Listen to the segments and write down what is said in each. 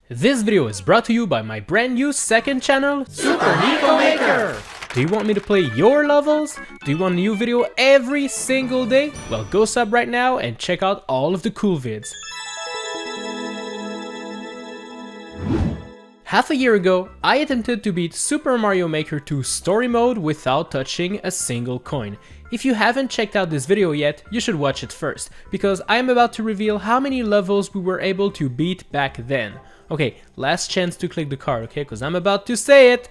This video is brought to you by my brand new second channel, Super Nicobbq. Do you want me to play your levels? Do you want a new video every single day? Well, go sub right now and check out all of the cool vids. Half a year ago, I attempted to beat Super Mario Maker 2 Story Mode without touching a single coin. If you haven't checked out this video yet, you should watch it first, because I am about to reveal how many levels we were able to beat back then. Okay, last chance to click the card, okay, because I'm about to say it!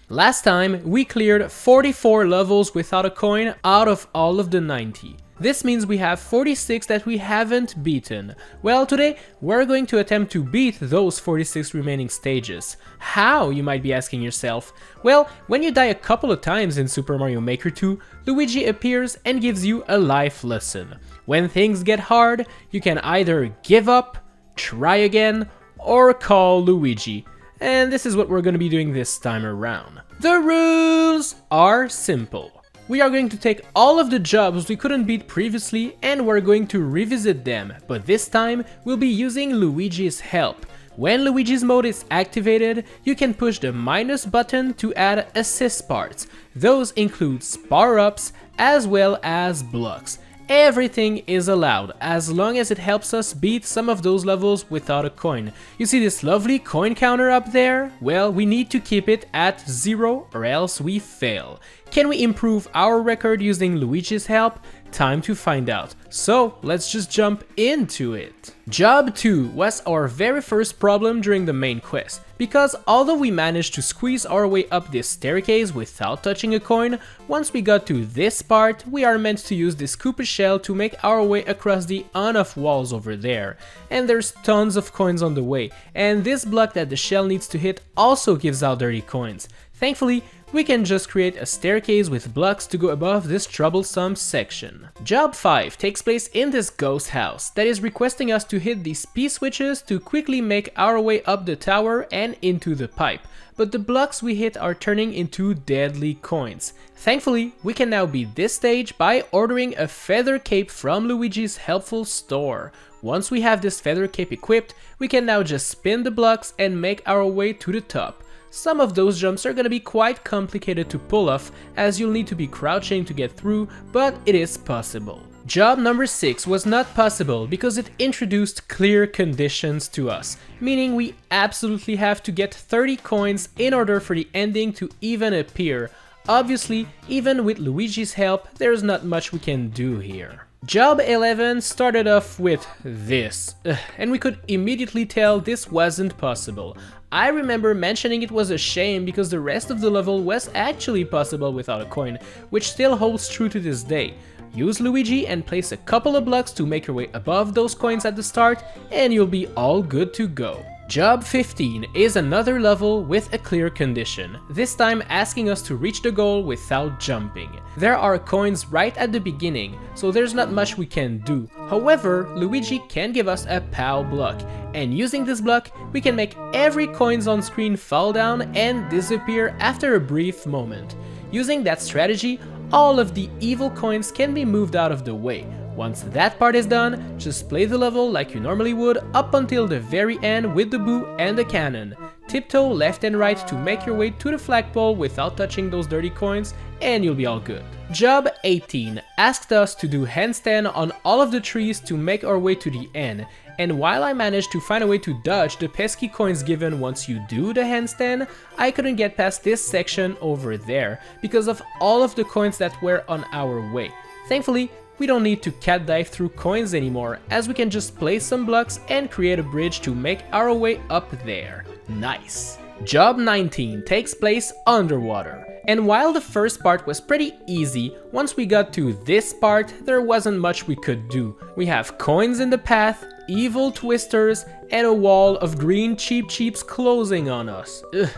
Last time, we cleared 44 levels without a coin out of all of the 90. This means we have 46 that we haven't beaten. Well, today, we're going to attempt to beat those 46 remaining stages. How, you might be asking yourself? Well, when you die a couple of times in Super Mario Maker 2, Luigi appears and gives you a life lesson. When things get hard, you can either give up, try again, or call Luigi. And this is what we're going to be doing this time around. The rules are simple. We are going to take all of the jobs we couldn't beat previously and we're going to revisit them, but this time we'll be using Luigi's help. When Luigi's mode is activated, you can push the minus button to add assist parts. Those include power-ups as well as blocks. Everything is allowed, as long as it helps us beat some of those levels without a coin. You see this lovely coin counter up there? Well, we need to keep it at 0 or else we fail. Can we improve our record using Luigi's help? Time to find out. So let's just jump into it. Job 2 was our very first problem during the main quest, because although we managed to squeeze our way up this staircase without touching a coin, once we got to this part, we are meant to use this Koopa shell to make our way across the on-off walls over there. And there's tons of coins on the way, and this block that the shell needs to hit also gives out dirty coins. Thankfully, we can just create a staircase with blocks to go above this troublesome section. Job 5 takes place in this ghost house that is requesting us to hit these P-switches to quickly make our way up the tower and into the pipe, but the blocks we hit are turning into deadly coins. Thankfully, we can now beat this stage by ordering a feather cape from Luigi's helpful store. Once we have this feather cape equipped, we can now just spin the blocks and make our way to the top. Some of those jumps are gonna be quite complicated to pull off, as you'll need to be crouching to get through, but it is possible. Job number 6 was not possible because it introduced clear conditions to us, meaning we absolutely have to get 30 coins in order for the ending to even appear. Obviously, even with Luigi's help, there's not much we can do here. Job 11 started off with this, and we could immediately tell this wasn't possible. I remember mentioning it was a shame because the rest of the level was actually possible without a coin, which still holds true to this day. Use Luigi and place a couple of blocks to make your way above those coins at the start, and you'll be all good to go. Job 15 is another level with a clear condition, this time asking us to reach the goal without jumping. There are coins right at the beginning, so there's not much we can do. However, Luigi can give us a POW block, and using this block, we can make every coins on screen fall down and disappear after a brief moment. Using that strategy, all of the evil coins can be moved out of the way. Once that part is done, just play the level like you normally would up until the very end with the boo and the cannon. Tiptoe left and right to make your way to the flagpole without touching those dirty coins, and you'll be all good. Job 18 asked us to do handstand on all of the trees to make our way to the end, and while I managed to find a way to dodge the pesky coins given once you do the handstand, I couldn't get past this section over there because of all of the coins that were on our way. Thankfully, we don't need to cat dive through coins anymore, as we can just place some blocks and create a bridge to make our way up there. Nice! Job 19 takes place underwater, and while the first part was pretty easy, once we got to this part, there wasn't much we could do. We have coins in the path, evil twisters, and a wall of green Cheep Cheeps closing on us. Ugh.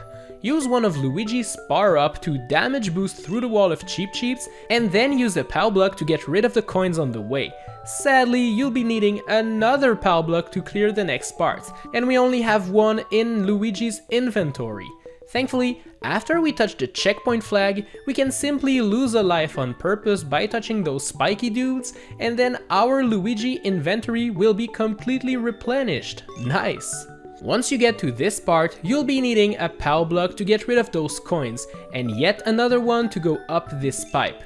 Use one of Luigi's power-up to damage boost through the wall of Cheep Cheeps, and then use a POW block to get rid of the coins on the way. Sadly, you'll be needing another POW block to clear the next part, and we only have one in Luigi's inventory. Thankfully, after we touch the checkpoint flag, we can simply lose a life on purpose by touching those spiky dudes, and then our Luigi inventory will be completely replenished. Nice! Once you get to this part, you'll be needing a POW block to get rid of those coins, and yet another one to go up this pipe.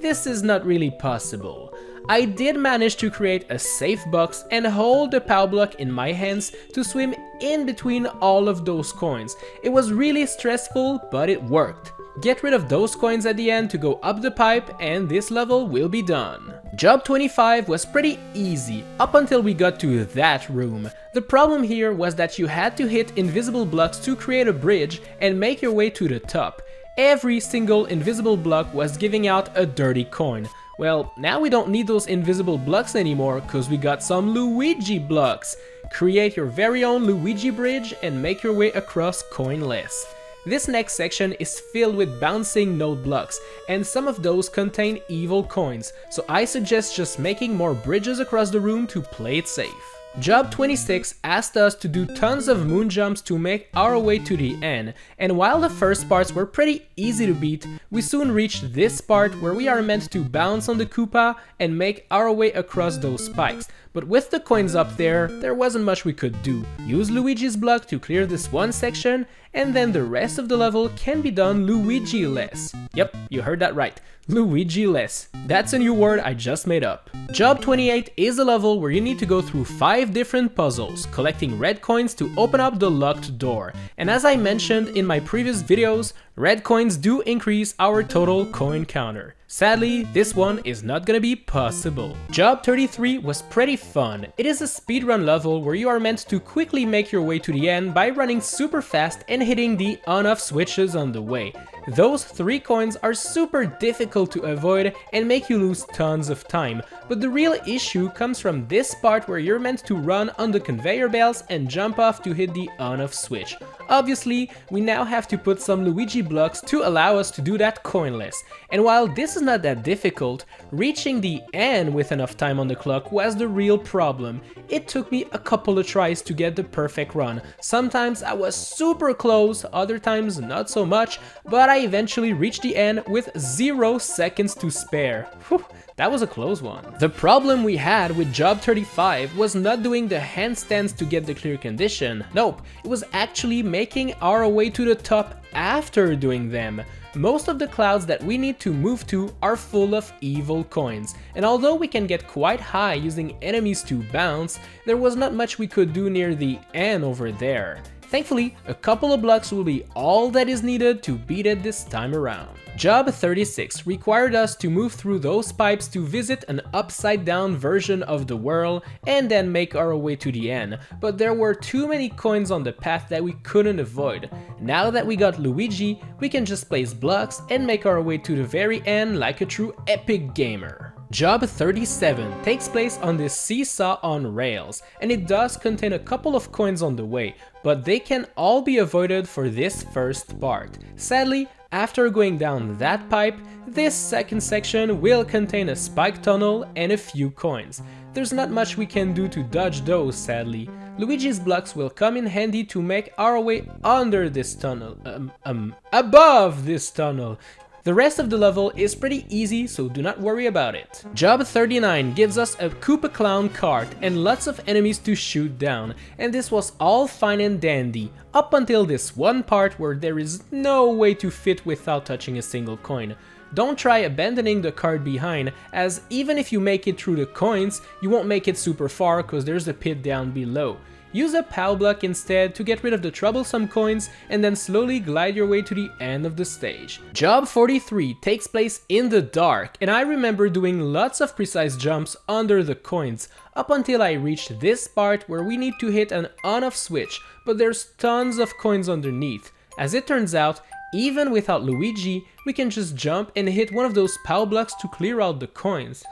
This is not really possible. I did manage to create a safe box and hold the POW block in my hands to swim in between all of those coins. It was really stressful, but it worked. Get rid of those coins at the end to go up the pipe, and this level will be done. Job 25 was pretty easy, up until we got to that room. The problem here was that you had to hit invisible blocks to create a bridge and make your way to the top. Every single invisible block was giving out a dirty coin. Well, now we don't need those invisible blocks anymore, cause we got some Luigi blocks. Create your very own Luigi bridge and make your way across Coinless. This next section is filled with bouncing node blocks, and some of those contain evil coins, so I suggest just making more bridges across the room to play it safe. Job 26 asked us to do tons of moon jumps to make our way to the end, and while the first parts were pretty easy to beat, we soon reached this part where we are meant to bounce on the Koopa and make our way across those spikes. But with the coins up there wasn't much we could do. Use Luigi's block to clear this one section, and then the rest of the level can be done Luigi-less. Yep, you heard that right. Luigi-less. That's a new word I just made up. Job 28 is a level where you need to go through 5 different puzzles, collecting red coins to open up the locked door. And as I mentioned in my previous videos, red coins do increase our total coin counter. Sadly, this one is not gonna be possible. Job 33 was pretty fun. It is a speedrun level where you are meant to quickly make your way to the end by running super fast and hitting the on-off switches on the way. Those 3 coins are super difficult to avoid and make you lose tons of time, but the real issue comes from this part where you're meant to run on the conveyor belts and jump off to hit the on-off switch. Obviously, we now have to put some Luigi blocks to allow us to do that coinless, and while this is not that difficult, reaching the end with enough time on the clock was the real problem. It took me a couple of tries to get the perfect run. Sometimes I was super close, other times not so much, but I eventually reached the end with 0 seconds to spare. Whew, that was a close one. The problem we had with Job 35 was not doing the handstands to get the clear condition. Nope, it was actually making our way to the top after doing them. Most of the clouds that we need to move to are full of evil coins, and although we can get quite high using enemies to bounce, there was not much we could do near the end over there. Thankfully, a couple of blocks will be all that is needed to beat it this time around. Job 36 required us to move through those pipes to visit an upside down version of the world and then make our way to the end, but there were too many coins on the path that we couldn't avoid. Now that we got Luigi, we can just place blocks and make our way to the very end like a true epic gamer. Job 37 takes place on this seesaw on rails, and it does contain a couple of coins on the way, but they can all be avoided for this first part. Sadly, after going down that pipe, this second section will contain a spike tunnel and a few coins. There's not much we can do to dodge those, sadly. Luigi's blocks will come in handy to make our way under this tunnel, above this tunnel. The rest of the level is pretty easy, so do not worry about it. Job 39 gives us a Koopa Clown cart and lots of enemies to shoot down, and this was all fine and dandy, up until this one part where there is no way to fit without touching a single coin. Don't try abandoning the cart behind, as even if you make it through the coins, you won't make it super far cause there's a pit down below. Use a POW block instead to get rid of the troublesome coins and then slowly glide your way to the end of the stage. Job 43 takes place in the dark, and I remember doing lots of precise jumps under the coins, up until I reached this part where we need to hit an on-off switch, but there's tons of coins underneath. As it turns out, even without Luigi, we can just jump and hit one of those POW blocks to clear out the coins.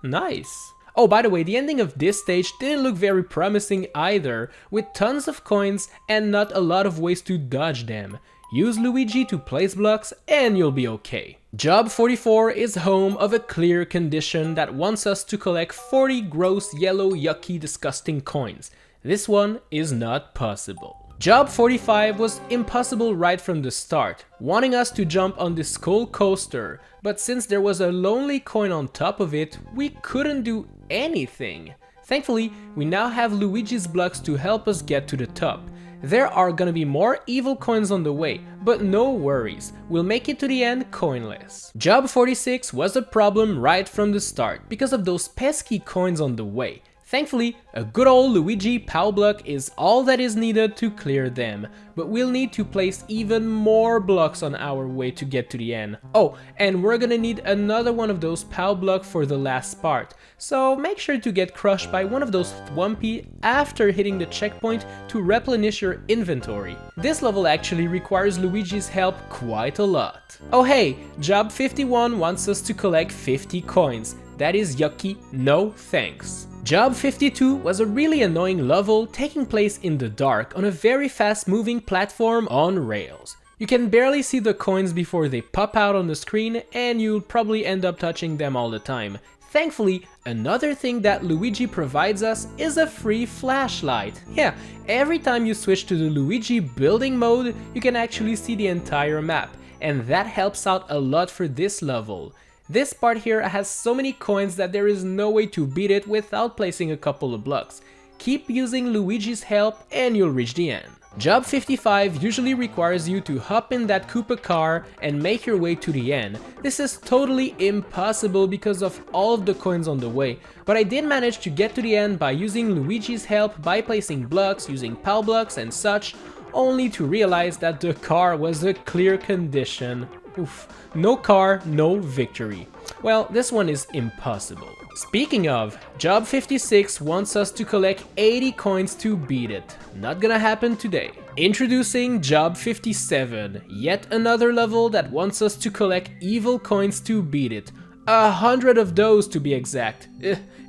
Nice! Oh, by the way, the ending of this stage didn't look very promising either, with tons of coins and not a lot of ways to dodge them. Use Luigi to place blocks and you'll be okay. Job 44 is home of a clear condition that wants us to collect 40 gross, yellow, yucky, disgusting coins. This one is not possible. Job 45 was impossible right from the start, wanting us to jump on this cool coaster, but since there was a lonely coin on top of it, we couldn't do anything. Thankfully, we now have Luigi's blocks to help us get to the top. There are gonna be more evil coins on the way, but no worries, we'll make it to the end coinless. Job 46 was a problem right from the start because of those pesky coins on the way. Thankfully, a good old Luigi POW block is all that is needed to clear them, but we'll need to place even more blocks on our way to get to the end. Oh, and we're gonna need another one of those POW blocks for the last part, so make sure to get crushed by one of those Thwompy after hitting the checkpoint to replenish your inventory. This level actually requires Luigi's help quite a lot. Oh hey, Job 51 wants us to collect 50 coins. That is yucky, no thanks. Job 52 was a really annoying level taking place in the dark on a very fast moving platform on rails. You can barely see the coins before they pop out on the screen and you'll probably end up touching them all the time. Thankfully, another thing that Luigi provides us is a free flashlight. Yeah, every time you switch to the Luigi building mode, you can actually see the entire map, and that helps out a lot for this level. This part here has so many coins that there is no way to beat it without placing a couple of blocks. Keep using Luigi's help and you'll reach the end. Job 55 usually requires you to hop in that Koopa car and make your way to the end. This is totally impossible because of all of the coins on the way, but I did manage to get to the end by using Luigi's help by placing blocks, using POW blocks and such, only to realize that the car was a clear condition. Oof, no car, no victory. Well, this one is impossible. Speaking of, Job 56 wants us to collect 80 coins to beat it. Not gonna happen today. Introducing Job 57, yet another level that wants us to collect evil coins to beat it. 100 of those to be exact.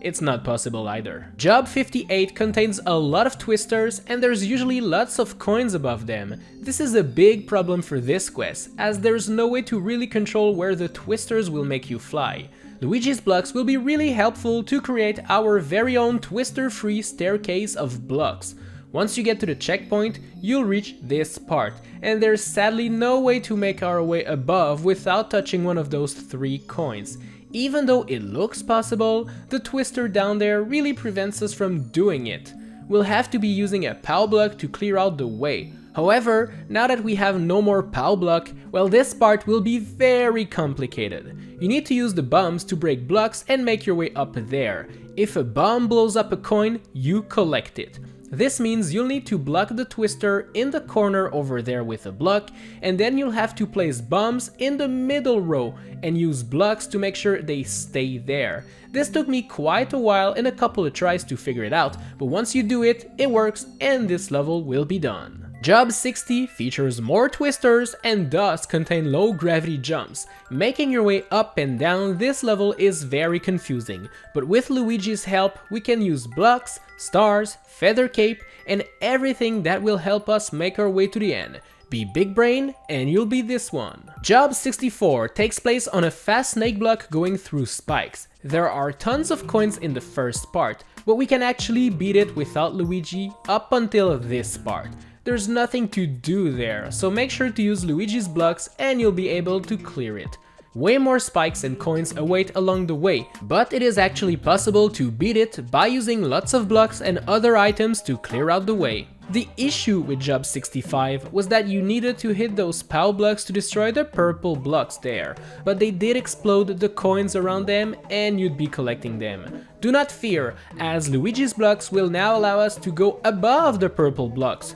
It's not possible either. Job 58 contains a lot of twisters and there's usually lots of coins above them. This is a big problem for this quest, as there's no way to really control where the twisters will make you fly. Luigi's blocks will be really helpful to create our very own twister-free staircase of blocks. Once you get to the checkpoint, you'll reach this part, and there's sadly no way to make our way above without touching one of those 3 coins. Even though it looks possible, the twister down there really prevents us from doing it. We'll have to be using a POW block to clear out the way. However, now that we have no more POW block, well, this part will be very complicated. You need to use the bombs to break blocks and make your way up there. If a bomb blows up a coin, you collect it. This means you'll need to block the twister in the corner over there with a block, and then you'll have to place bombs in the middle row and use blocks to make sure they stay there. This took me quite a while and a couple of tries to figure it out, but once you do it, it works and this level will be done. Job 60 features more twisters and does contain low gravity jumps. Making your way up and down this level is very confusing, but with Luigi's help we can use blocks, stars, feather cape, and everything that will help us make our way to the end. Be big brain and you'll be this one. Job 64 takes place on a fast snake block going through spikes. There are tons of coins in the first part, but we can actually beat it without Luigi up until this part. There's nothing to do there, so make sure to use Luigi's blocks and you'll be able to clear it. Way more spikes and coins await along the way, but it is actually possible to beat it by using lots of blocks and other items to clear out the way. The issue with Job 65 was that you needed to hit those POW blocks to destroy the purple blocks there, but they did explode the coins around them and you'd be collecting them. Do not fear, as Luigi's blocks will now allow us to go above the purple blocks.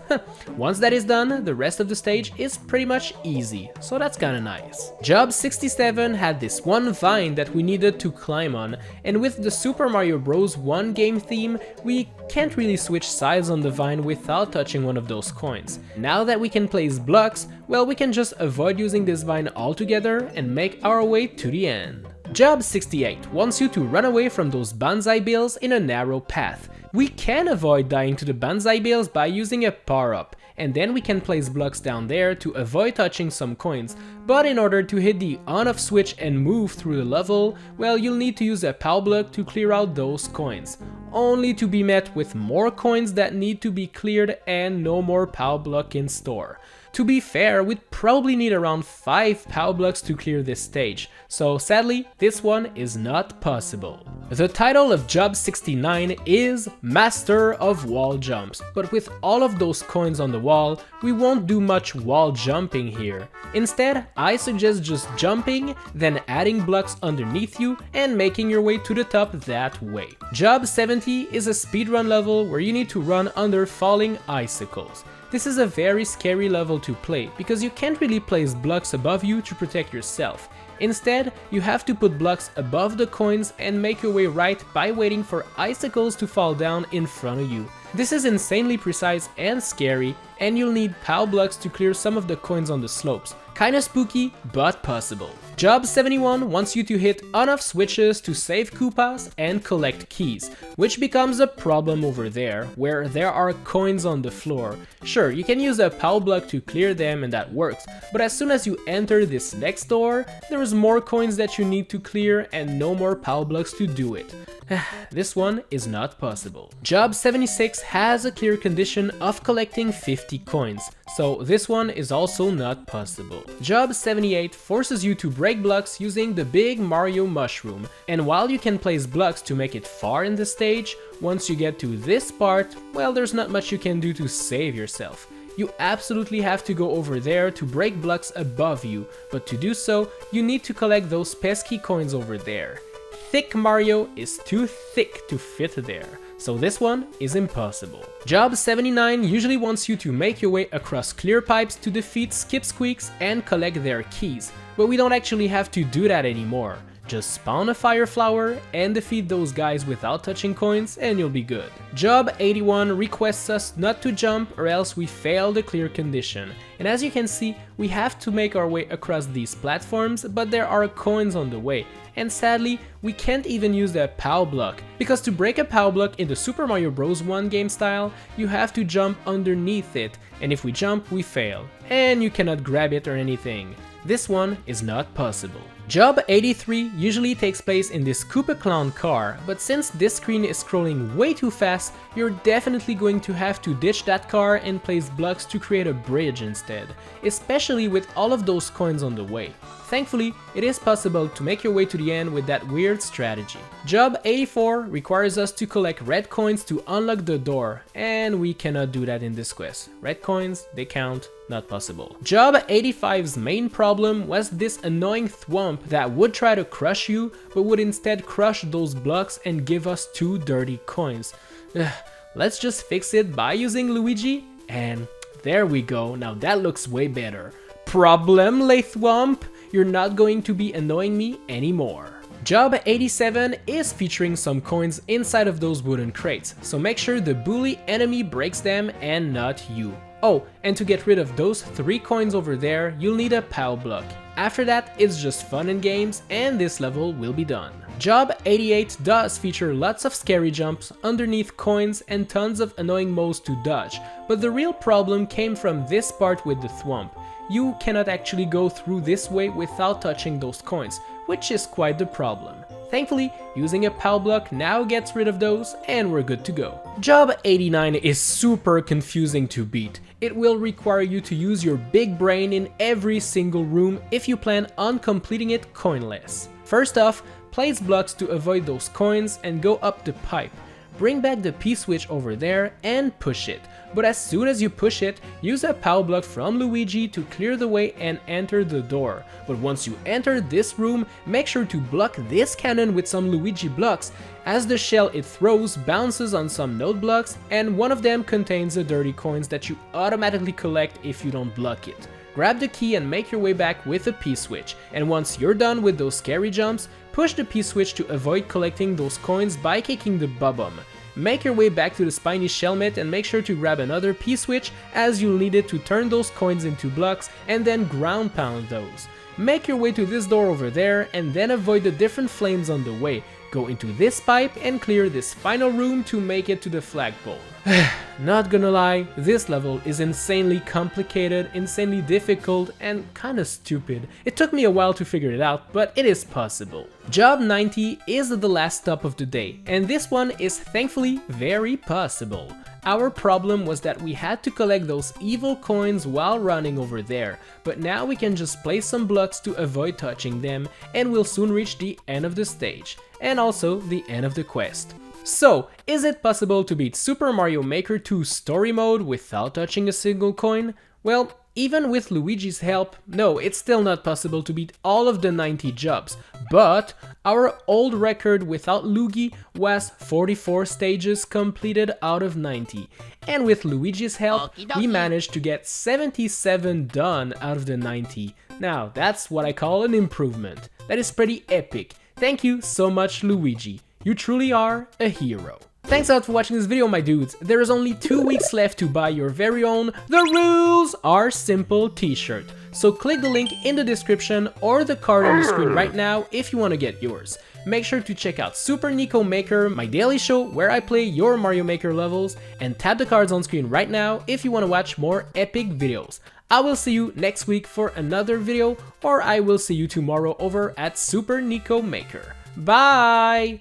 Once that is done, the rest of the stage is pretty much easy, so that's kinda nice. Job 67 had this one vine that we needed to climb on, and with the Super Mario Bros. 1 game theme, we can't really switch sides on the vine without touching one of those coins. Now that we can place blocks, well, we can just avoid using this vine altogether and make our way to the end. Job 68 wants you to run away from those banzai bills in a narrow path. We can avoid dying to the banzai bills by using a power-up, and then we can place blocks down there to avoid touching some coins, but in order to hit the on-off switch and move through the level, well, you'll need to use a POW block to clear out those coins, only to be met with more coins that need to be cleared and no more POW block in store. To be fair, we'd probably need around 5 POW blocks to clear this stage, so sadly, this one is not possible. The title of Job 69 is Master of Wall Jumps, but with all of those coins on the wall, we won't do much wall jumping here. Instead, I suggest just jumping, then adding blocks underneath you and making your way to the top that way. Job 70 is a speedrun level where you need to run under falling icicles. This is a very scary level to play because you can't really place blocks above you to protect yourself. Instead, you have to put blocks above the coins and make your way right by waiting for icicles to fall down in front of you. This is insanely precise and scary, and you'll need POW blocks to clear some of the coins on the slopes. Kinda spooky, but possible. Job 71 wants you to hit on-off switches to save Koopas and collect keys, which becomes a problem over there, where there are coins on the floor. Sure, you can use a POW block to clear them and that works, but as soon as you enter this next door, there's more coins that you need to clear and no more POW blocks to do it. This one is not possible. Job 76 has a clear condition of collecting 50 coins, so this one is also not possible. Job 78 forces you to break blocks using the big Mario mushroom, and while you can place blocks to make it far in the stage, once you get to this part, well, there's not much you can do to save yourself. You absolutely have to go over there to break blocks above you, but to do so, you need to collect those pesky coins over there. Thick Mario is too thick to fit there, so this one is impossible. Job 79 usually wants you to make your way across clear pipes to defeat Skip Squeaks and collect their keys, but we don't actually have to do that anymore. Just spawn a fire flower and defeat those guys without touching coins and you'll be good. Job 81 requests us not to jump or else we fail the clear condition. And as you can see, we have to make our way across these platforms, but there are coins on the way. And sadly, we can't even use the POW block, because to break a POW block in the Super Mario Bros. 1 game style, you have to jump underneath it, and if we jump, we fail. And you cannot grab it or anything. This one is not possible. Job 83 usually takes place in this Koopa Clown car, but since this screen is scrolling way too fast, you're definitely going to have to ditch that car and place blocks to create a bridge instead, especially with all of those coins on the way. Thankfully, it is possible to make your way to the end with that weird strategy. Job 84 requires us to collect red coins to unlock the door, and we cannot do that in this quest. Red coins, they count, not possible. Job 85's main problem was this annoying thwomp that would try to crush you, but would instead crush those blocks and give us 2 dirty coins. Let's just fix it by using Luigi, and there we go, now that looks way better. Problem, Thwomp? You're not going to be annoying me anymore. Job 87 is featuring some coins inside of those wooden crates, so make sure the bully enemy breaks them and not you. Oh, and to get rid of those 3 coins over there, you'll need a POW block. After that, it's just fun and games, and this level will be done. Job 88 does feature lots of scary jumps underneath coins and tons of annoying moves to dodge, but the real problem came from this part with the thwomp. You cannot actually go through this way without touching those coins, which is quite the problem. Thankfully, using a POW block now gets rid of those and we're good to go. Job 89 is super confusing to beat. It will require you to use your big brain in every single room if you plan on completing it coinless. First off, place blocks to avoid those coins and go up the pipe. Bring back the P-switch over there and push it. But as soon as you push it, use a POW block from Luigi to clear the way and enter the door. But once you enter this room, make sure to block this cannon with some Luigi blocks, as the shell it throws bounces on some node blocks and one of them contains the dirty coins that you automatically collect if you don't block it. Grab the key and make your way back with the P-switch, and once you're done with those scary jumps, push the P-switch to avoid collecting those coins by kicking the bubble. Make your way back to the spiny shelmet and make sure to grab another P-switch, as you'll need it to turn those coins into blocks and then ground pound those. Make your way to this door over there and then avoid the different flames on the way. Go into this pipe and clear this final room to make it to the flagpole. Not gonna lie, this level is insanely complicated, insanely difficult, and kinda stupid. It took me a while to figure it out, but it is possible. Job 90 is the last stop of the day, and this one is thankfully very possible. Our problem was that we had to collect those evil coins while running over there, but now we can just place some blocks to avoid touching them, and we'll soon reach the end of the stage, and also the end of the quest. So, is it possible to beat Super Mario Maker 2 Story Mode without touching a single coin? Well, even with Luigi's help, no, it's still not possible to beat all of the 90 jobs, but our old record without Loogi was 44 stages completed out of 90, and with Luigi's help, we managed to get 77 done out of the 90. Now, that's what I call an improvement. That is pretty epic. Thank you so much, Luigi. You truly are a hero. Thanks a lot for watching this video, my dudes. There is only 2 weeks left to buy your very own The Rules Are Simple t-shirt. So click the link in the description or the card on the screen right now if you want to get yours. Make sure to check out Super Nico Maker, my daily show where I play your Mario Maker levels, and tap the cards on screen right now if you want to watch more epic videos. I will see you next week for another video, or I will see you tomorrow over at Super Nico Maker. Bye!